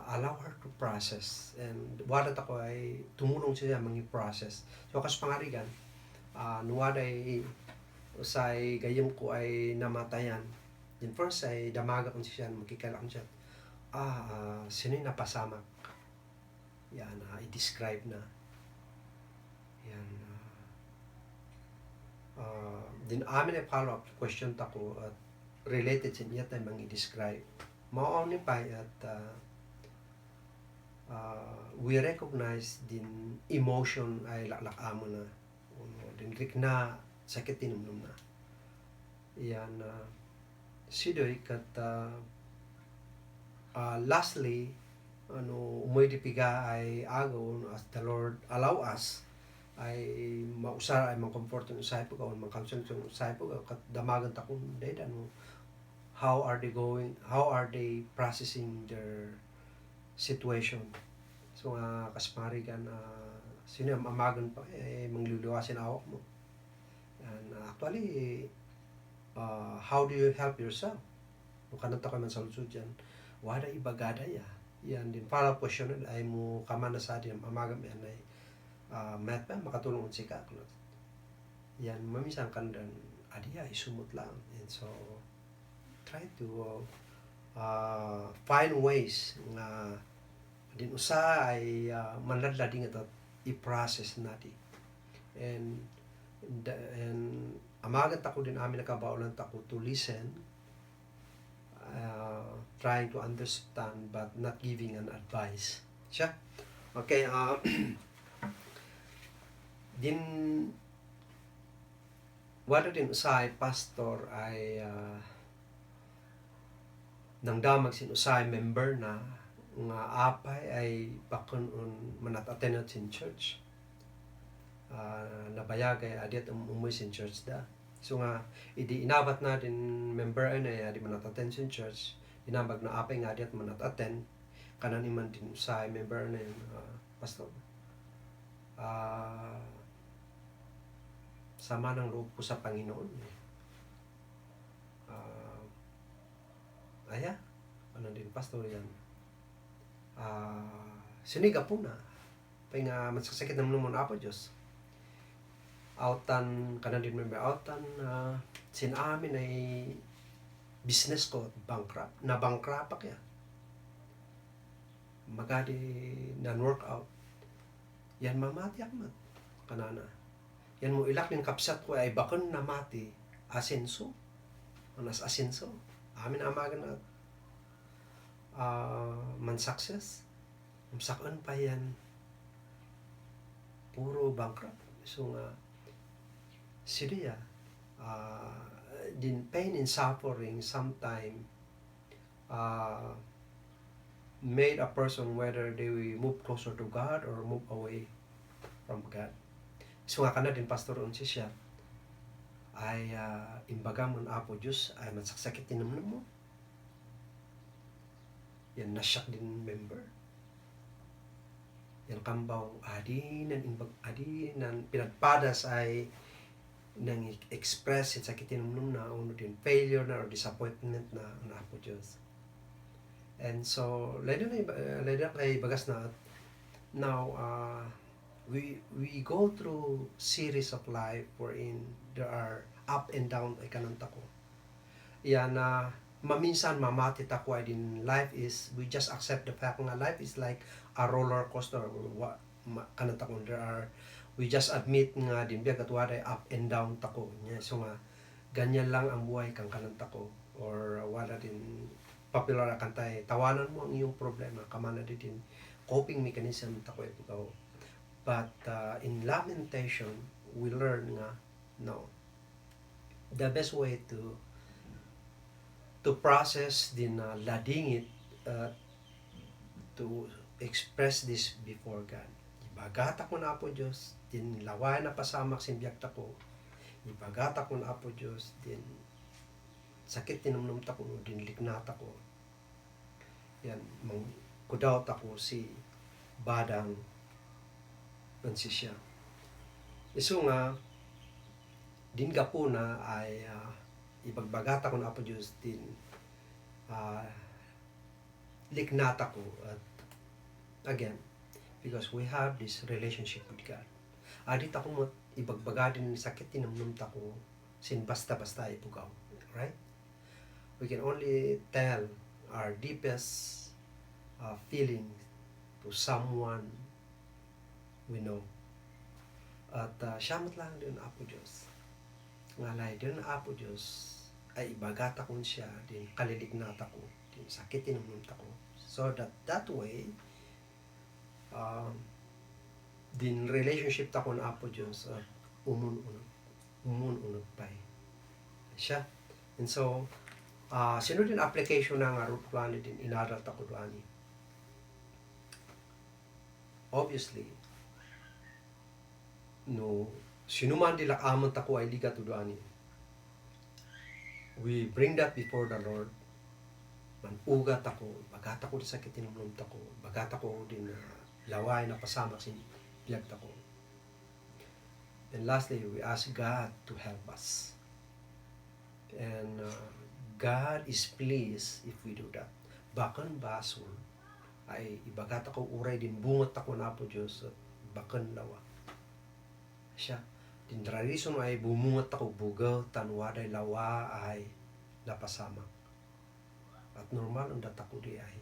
allow her to process, and wadat ako ay tumulong siya mangi process. So kas pangarigan nuwaday usay gayem ko ay namatayan, in first ay damaga kung siya magkikalam siya sino yung napasamak yan i-describe na yan din amin ay follow up question tako at related sin iya tayo mangi describe mao ni pa at we recognize din emotion ay laklak amo na din rik na sakit tinumnum na yan sidoy kat lastly umoy di piga ay agaw as the Lord allow us ay mausara ay mang-comfort yung usay po kaon mang-counsel yung usay po kat damagan ta kun dayda no how are they processing their situation. So kasparigan sino yung amagan pa mangluluwasin awak mo. And actually how do you help yourself? Kung kananta ka man sa lusod yan, wala ibagada ya. Yan din para question ay mo kamana sa din amagam yan ay math pa makatulong si kaklot. Yan mamisan kandan adiya isumot lang. And so try to find ways nga din usa ay manladlading at i-process natin. And amagat ako din amin nakabaulan tako to listen, trying to understand but not giving an advice. Siya? Okay, din wala din usay pastor ay nang damag sin usay member na nga apay ay bakon manat-attend sin church. Nabayagay adit umuwi sin church da. So nga idi inabat na din member ay adi manat-attend sin church. Inambag na apay nga adit manat-attend kanan iman din usay member na pastor. Sama ng loob ko sa Panginoon. Ano din pastor yan. Siniga po na. Pay nga magsasakit ng naman apo Diyos. Outan, kanan din member, outan sinamin ay business ko, bankrupt. Na-bankrupt pa kaya. Magadi non-workout. Yan mamati akmat. Kanana. Yan mo ilak yung kapsat ko ay bakon na mati asenso. Anas asenso. Amin amagan na man success. Sakon pa yan. Puro bankrupt. So nga sila din pain and suffering sometime made a person whether they will move closer to God or move away from God. So nga kana din pastor unsi siya ay imbaga mon apo Diyos ay magsakit tinamnam mo. Yan nasyak din member. Yan kambaw adi nan pinagpadas ay nang express it sakit tinamnam na uno din failure na or disappointment na apo Diyos. And so later kay bagas na now we go through series of life wherein there are up and down ay kananta ko. Yan maminsan mamati ta ko ay din life is we just accept the fact nga life is like a roller coaster kananta ko we just admit nga din biya katwa day up and down ta ko nya so nga ganyan lang ang buhay kang kananta ko or wala din popular na kantay tawanan mo ang iyong problema kamana din coping mechanism ta ko ikaw. But in lamentation, we learn nga, no, the best way to process din lading it, to express this before God. Ibagata ko na po Diyos, din laway na pasamak simbiyag ta ko. Ibagata ko na po Diyos, din sakit tinumnum ta ko, din lignata ko. Yan, kudaw ta ko si badang man siya. Isu nga, din gapuna ay ibagbagata ko na Apo Diyos din liknata ko at again, because we have this relationship with God. Adit ako mo ibagbaga din sakit tinamnumta ko sin basta-basta ipugaw. Right? We can only tell our deepest feelings to someone we know. At siyamat lang din Apo Diyos. Ngalay din Apo Diyos ay ibagata ko siya din kalilignata ko din sakit tinamnumta ko. So that way din relationship ta ko na Apo Diyos at umununod pa siya. And so sino din application na nga rutuan din inaral ta ko doon. Obviously no sino man dilak amon ta ko ay ligat doon. We bring that before the Lord. Manugat ako, bagata ko din sakit tinumlum ta ko, bagata ko din laway na pasama sin biyag ta ko. And lastly, we ask God to help us. And God is pleased if we do that. Bakan bason ay ibagata ko uray din bungot ako na Apo Diyos at bakan lawa. Siya. Din reason ay bumungot ako bugaw tanwaday lawa ay napasama. At normal ang data ko di ay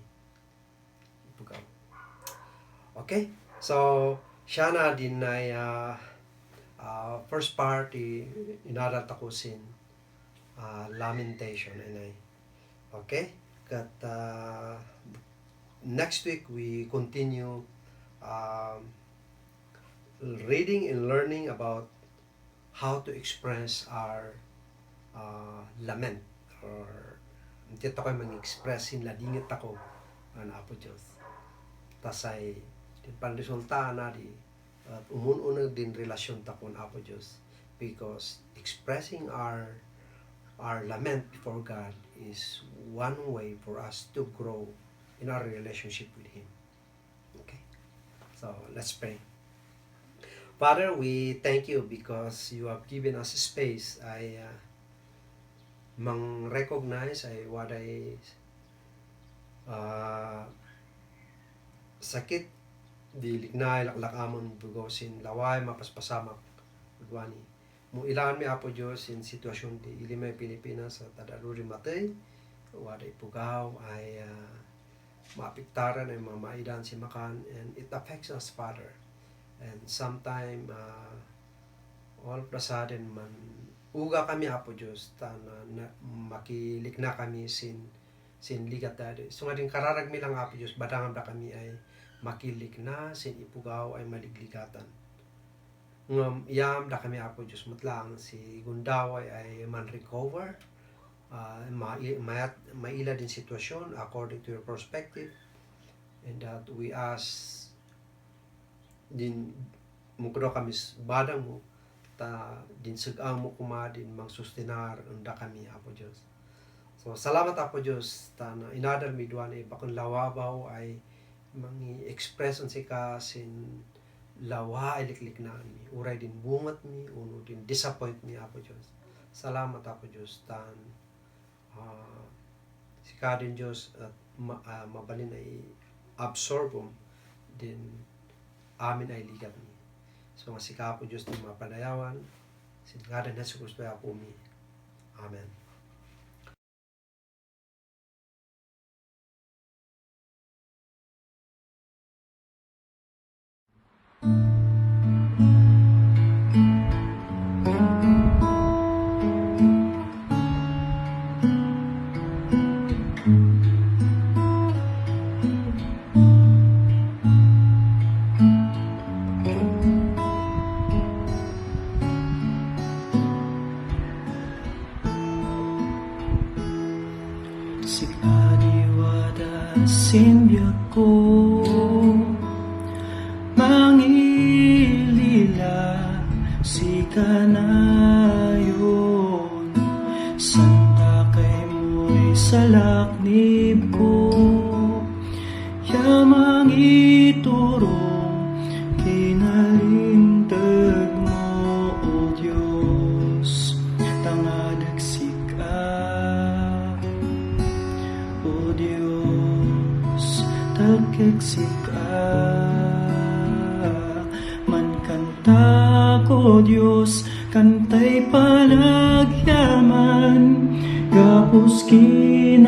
ipugaw. Okay? So, siya na din ay first part inaral ta ko sin lamentation and okay? Kat next week we continue reading and learning about how to express our lament or dito ko mag-express in ladingat ako ang Apo Diyos. Tas ay panresulta na di at umununag din relasyon ta ko ang Apo Diyos because expressing our lament before God is one way for us to grow in our relationship with Him. Okay? So, let's pray. Father, we thank you because you have given us space. I mang-recognize ay waday sakit di lignay laklakamon bugosin laway mapaspasamak udwani mo ilangan mi Apo Diyos in sitwasyon di ilimay Pilipinas at tadaluri matay waday pugaw ay maapiktaran ay mamaidan si makan and it affects us, Father. And sometime all of a sudden man uga kami Apo Diyos na makilikna kami sin ligat dadi. So nga din kararag mi lang Apo Diyos badangan ba kami ay makilikna sin ipugaw ay maligligatan. Ngam iyam da kami Apo Diyos matlang si Gundaway ay man recover maila din sitwasyon according to your perspective and that we ask din mukdo kami badang mo ta din sugang mo kumadin mang sustenar unda kami Apo Diyos. So salamat Apo Diyos ta na inadal mi duan ay bakon lawabaw ay mangi express on sika sin lawa ay liklik na mi uray din bungat mi uno din disappoint mi Apo Diyos. Salamat Apo Diyos tan sika din Diyos at mabalin ay absorbum din amin ay ligat mi. So nga sika po Diyos ng mapadayawan, singadan na sa Kristo po mi. Amen. Simbiyot ko mangilila si kanayon santa kay mo'y salaknib ko yamang iturong kinali talkeksika man kanta ko Diyos kantay palagyaman gapos kinaimbag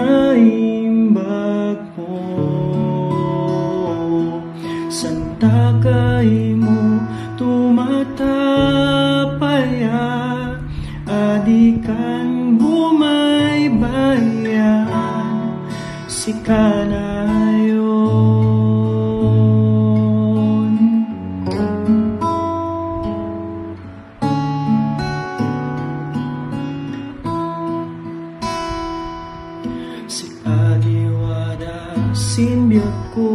mo santa kay mo tumatapaya adikan bumaybayan si kanayon si adiwada simbyot ko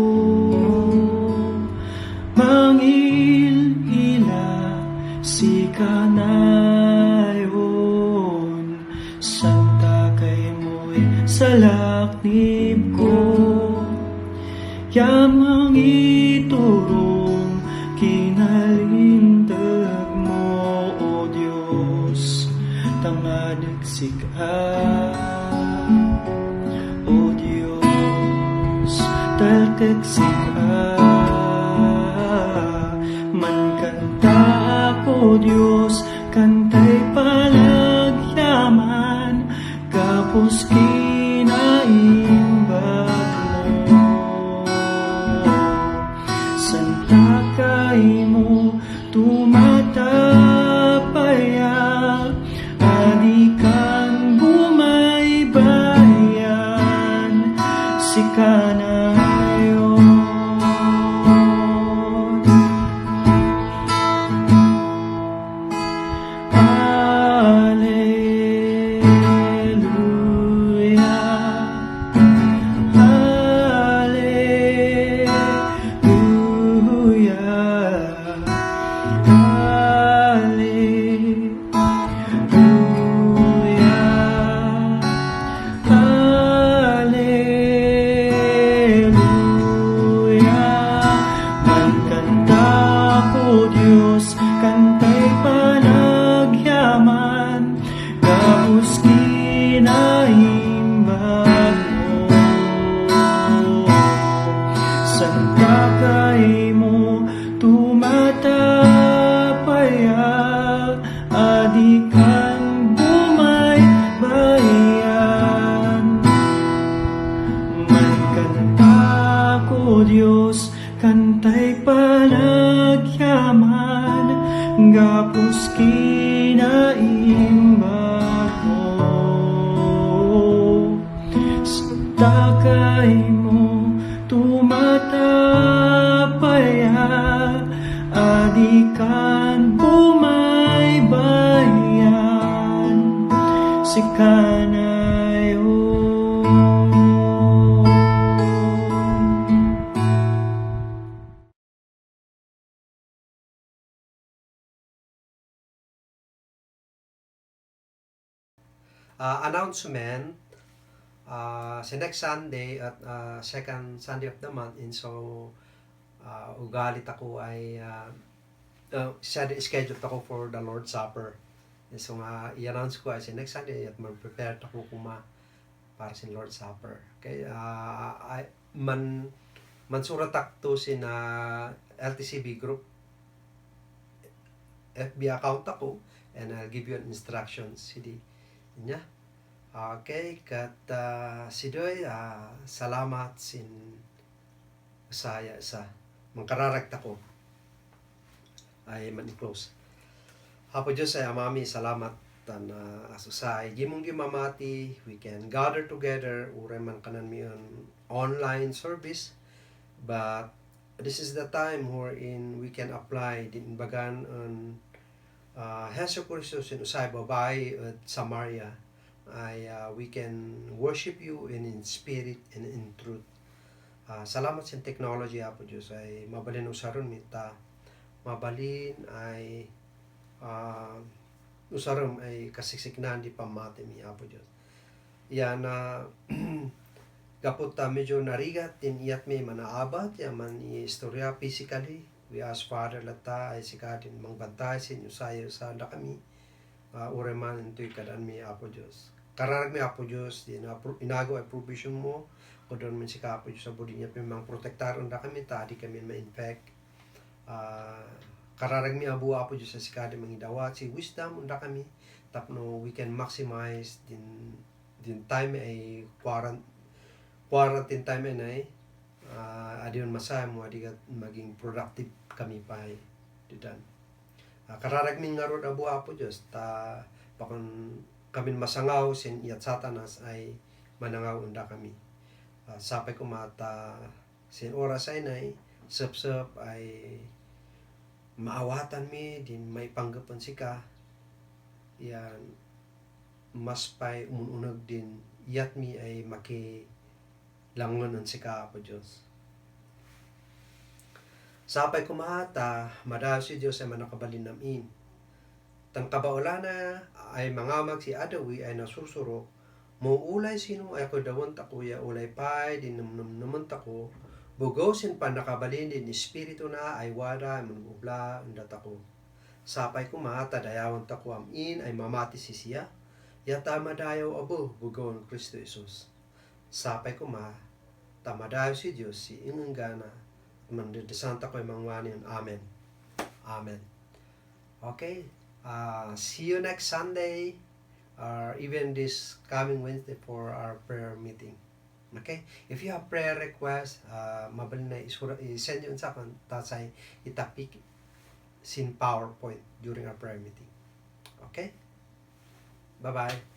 mangilila si kanayon santa kay mo'y salaknib ko yamang iturong kinalintag mo o Diyos tangadag sika o Diyos talkagsika man kanta ako Diyos kantay palagyaman kapos kinaimbag mo santa kay mo tumatapaya adikan bumaybayan si kanayon kantay palagyaman gapos kinaimbag mo santa kay mo tumatapaya adikan bumaybayan man kanta ko Diyos kantay palagyaman gapos kinaimbag mo santa kay mo tumatapaya adikan bumaybayan si kanayon Announcement, sa next Sunday at second Sunday of the month, and so ugalit ako ay scheduled ako for the Lord's Supper. And so i-announce ko ay sa next Sunday at mag-prepare ako para sa Lord's Supper. Okay, mansuratak to sin LTCB group FB account ako, and I'll give you an instructions CD niya. Okay, kat sidoy salamat sin saya sa mangkararagta ko ay man-close. Hapo Diyos ay amami salamat tan asusay gimong gimamati we can gather together uray man kanan mi online service, but this is the time wherein we can apply din bagan on Heso Kristo sin usay babae at Samaria ay we can worship you in spirit and in truth. Salamat sa technology Apo Diyos ay mabalin usaron mita mabalin ay usaron ay kasisiknan di pamati mi Apo Diyos. Yan kapot medyo narigat tin iyat may manaabat yaman istorya physically. We ask Father lata ay sikadin mangbantay sin usayo sa kami ureman intoy kadan mi Apo Diyos. Kararag mi Apo Diyos inago ay provision mo Kudo naman si kapo sa body niya pimang protektaron da kami tadi kami ma-infect. Kararag mi abu apo sa sikade mangidawat si wisdom unda kami tapno we can maximize din time ay quarantine time ay adiyon masaya mo adigat maging productive kami pa ay didan. Kararag mi nga rod abu apo Diyos ta bakon kami masangaw sin iyat satanas ay manangaw unda kami. Sapay ko mata sin oras ay nay sep-sep ay maawatan mi din may panggapan sika yan mas pay umununag din iyat mi ay maki langonan sika po Diyos. Sapay ko mata madaw si Diyos ay manakabalin namin. Tang kabaulana ay mangamag si Adawi ay nasusuro muulay sino ay ako dawon tako ya ulay pay din naman tako bugosin pa nakabalin din espiritu na ay wada manubla undat ako sapay ko mata dayawan tako amin ay mamati si siya yata madayaw abo bugon Kristo Jesus sapay ko tamadayo si Dios si inunggana mandedesanta ko mangwanin amen amen. Okay, see you next Sunday or even this coming Wednesday for our prayer meeting. Okay? If you have prayer requests, mabalin na i-send yun sa akin tasay itapik sin PowerPoint during our prayer meeting. Okay? Bye-bye.